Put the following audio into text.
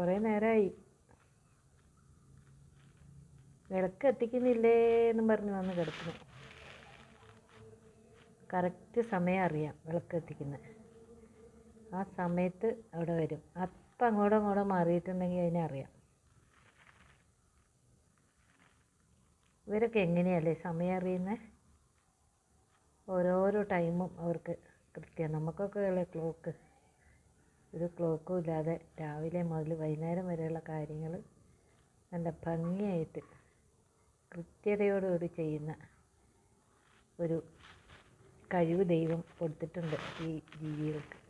കുറേ നേരമായി. വിളക്ക് എത്തിക്കുന്നില്ലേ എന്നും പറഞ്ഞ് വന്ന് കിടക്കുന്നു. കറക്റ്റ് സമയം അറിയാം വിളക്ക് എത്തിക്കുന്നത്. ആ സമയത്ത് അവിടെ വരും. അപ്പം അങ്ങോട്ടും മാറിയിട്ടുണ്ടെങ്കിൽ അതിനറിയാം. ഇവരൊക്കെ എങ്ങനെയല്ലേ സമയം അറിയുന്നത്? ഓരോരോ ടൈമും അവർക്ക് കൃത്യം. നമുക്കൊക്കെ ഉള്ള ക്ലോക്ക്, ഒരു ക്ലോക്കും ഇല്ലാതെ രാവിലെ മുതൽ വൈകുന്നേരം വരെയുള്ള കാര്യങ്ങൾ നല്ല ഭംഗിയായിട്ട് കൃത്യതയോടുകൂടി ചെയ്യുന്ന ഒരു കഴിവ് ദൈവം കൊടുത്തിട്ടുണ്ട് ഈ ജീവികൾക്ക്.